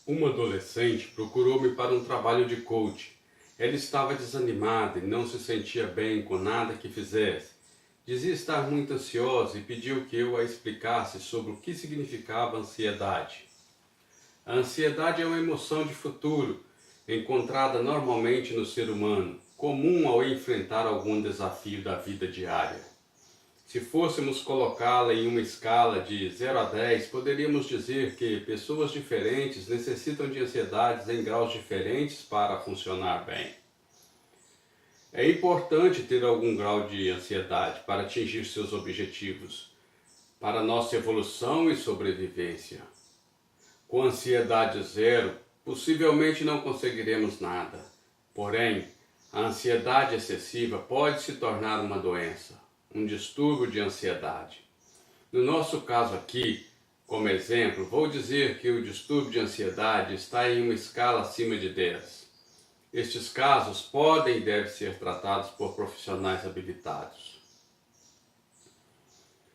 Uma adolescente procurou-me para um trabalho de coach. Ela estava desanimada e não se sentia bem com nada que fizesse. Dizia estar muito ansiosa e pediu que eu a explicasse sobre o que significava ansiedade. A ansiedade é uma emoção de futuro, encontrada normalmente no ser humano, comum ao enfrentar algum desafio da vida diária. Se fôssemos colocá-la em uma escala de 0 a 10, poderíamos dizer que pessoas diferentes necessitam de ansiedades em graus diferentes para funcionar bem. É importante ter algum grau de ansiedade para atingir seus objetivos, para nossa evolução e sobrevivência. Com ansiedade zero, possivelmente não conseguiremos nada. Porém, a ansiedade excessiva pode se tornar uma doença, um distúrbio de ansiedade. No nosso caso aqui, como exemplo, vou dizer que o distúrbio de ansiedade está em uma escala acima de 10. Estes casos podem e devem ser tratados por profissionais habilitados.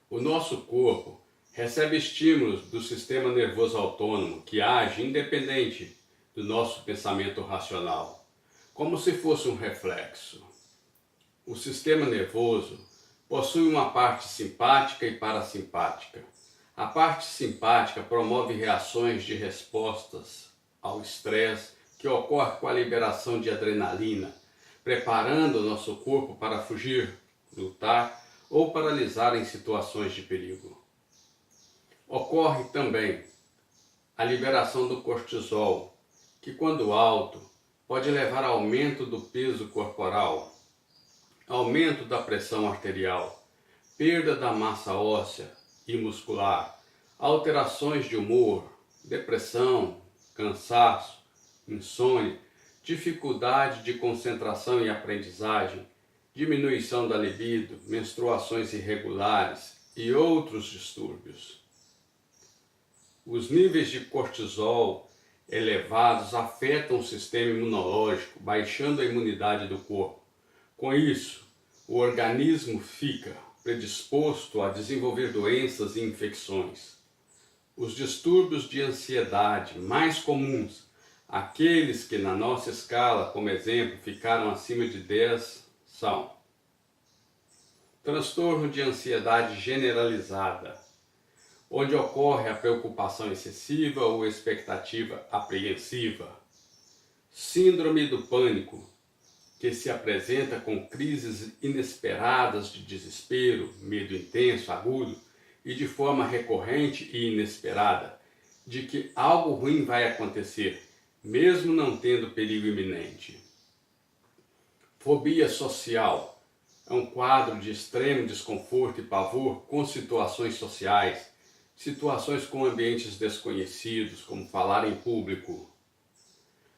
O nosso corpo recebe estímulos do sistema nervoso autônomo que age independente do nosso pensamento racional, como se fosse um reflexo. O sistema nervoso possui uma parte simpática e parasimpática. A parte simpática promove reações de respostas ao estresse que ocorre com a liberação de adrenalina, preparando o nosso corpo para fugir, lutar ou paralisar em situações de perigo. Ocorre também a liberação do cortisol, que quando alto pode levar a aumento do peso corporal, aumento da pressão arterial, perda da massa óssea e muscular, alterações de humor, depressão, cansaço, insônia, dificuldade de concentração e aprendizagem, diminuição da libido, menstruações irregulares e outros distúrbios. Os níveis de cortisol elevados afetam o sistema imunológico, baixando a imunidade do corpo. Com isso, o organismo fica predisposto a desenvolver doenças e infecções. Os distúrbios de ansiedade mais comuns, aqueles que na nossa escala, como exemplo, ficaram acima de 10, são: transtorno de ansiedade generalizada, onde ocorre a preocupação excessiva ou expectativa apreensiva. Síndrome do pânico, que se apresenta com crises inesperadas de desespero, medo intenso, agudo e de forma recorrente e inesperada, de que algo ruim vai acontecer, mesmo não tendo perigo iminente. Fobia social é um quadro de extremo desconforto e pavor com situações sociais, situações com ambientes desconhecidos, como falar em público.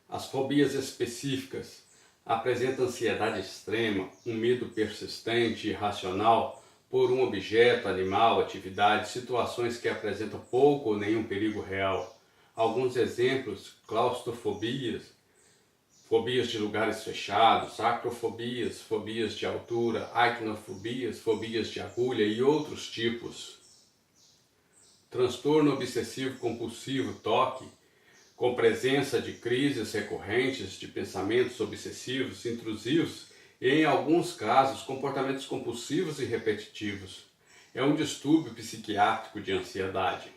As fobias específicas apresentam ansiedade extrema, um medo persistente e irracional por um objeto, animal, atividade, situações que apresentam pouco ou nenhum perigo real. Alguns exemplos: claustrofobias, fobias de lugares fechados, acrofobias, fobias de altura, aracnofobias, fobias de agulha e outros tipos. Transtorno obsessivo compulsivo, TOC, com presença de crises recorrentes de pensamentos obsessivos, intrusivos e, em alguns casos, comportamentos compulsivos e repetitivos. É um distúrbio psiquiátrico de ansiedade.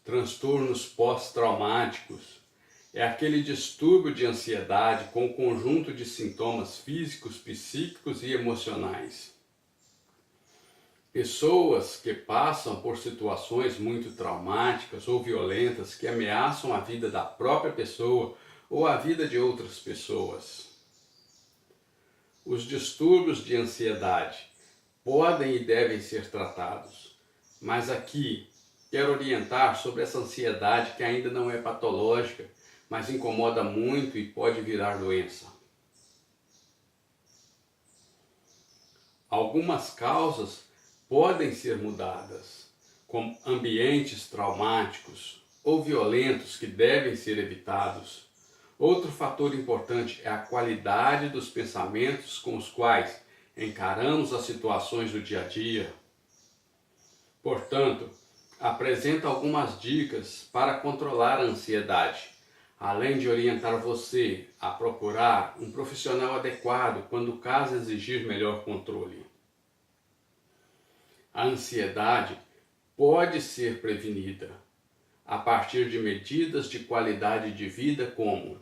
Transtornos pós-traumáticos é aquele distúrbio de ansiedade com um conjunto de sintomas físicos, psíquicos e emocionais. Pessoas que passam por situações muito traumáticas ou violentas que ameaçam a vida da própria pessoa ou a vida de outras pessoas. Os distúrbios de ansiedade podem e devem ser tratados, mas aqui quero orientar sobre essa ansiedade que ainda não é patológica, mas incomoda muito e pode virar doença. Algumas causas podem ser mudadas, como ambientes traumáticos ou violentos que devem ser evitados. Outro fator importante é a qualidade dos pensamentos com os quais encaramos as situações do dia a dia. Portanto, apresenta algumas dicas para controlar a ansiedade, além de orientar você a procurar um profissional adequado quando o caso exigir melhor controle. A ansiedade pode ser prevenida a partir de medidas de qualidade de vida como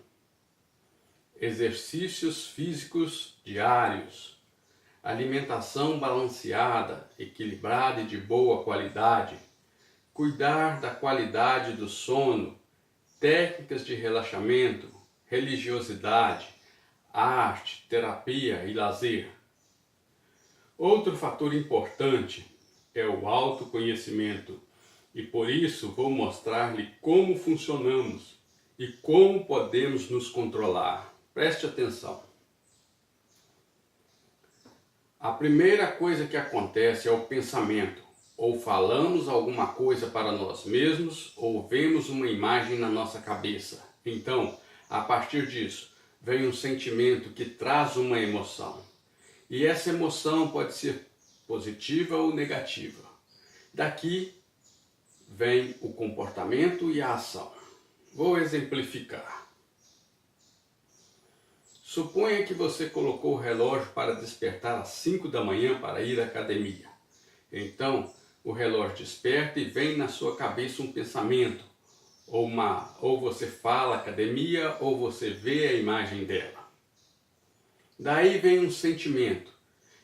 exercícios físicos diários, alimentação balanceada, equilibrada e de boa qualidade, cuidar da qualidade do sono, técnicas de relaxamento, religiosidade, arte, terapia e lazer. Outro fator importante é o autoconhecimento, e por isso vou mostrar-lhe como funcionamos e como podemos nos controlar. Preste atenção. A primeira coisa que acontece é o pensamento. Ou falamos alguma coisa para nós mesmos, ou vemos uma imagem na nossa cabeça. Então, a partir disso, vem um sentimento que traz uma emoção. E essa emoção pode ser positiva ou negativa. Daqui vem o comportamento e a ação. Vou exemplificar. Suponha que você colocou o relógio para despertar às 5 da manhã para ir à academia. Então, o relógio desperta e vem na sua cabeça um pensamento, ou você fala academia, ou você vê a imagem dela. Daí vem um sentimento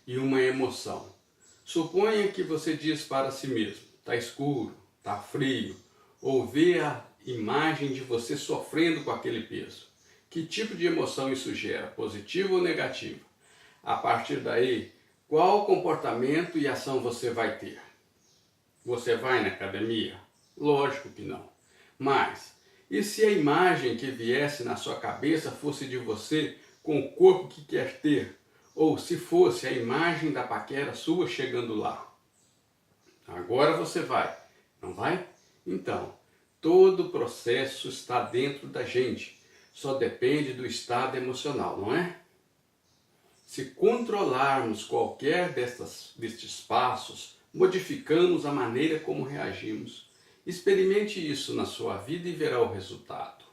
e uma emoção. Suponha que você diz para si mesmo, está escuro, está frio, ou vê a imagem de você sofrendo com aquele peso. Que tipo de emoção isso gera, positiva ou negativa? A partir daí, qual comportamento e ação você vai ter? Você vai na academia? Lógico que não. Mas, e se a imagem que viesse na sua cabeça fosse de você com o corpo que quer ter? Ou se fosse a imagem da paquera sua chegando lá? Agora você vai, não vai? Então, todo o processo está dentro da gente. Só depende do estado emocional, não é? Se controlarmos qualquer destes passos, modificamos a maneira como reagimos. Experimente isso na sua vida e verá o resultado.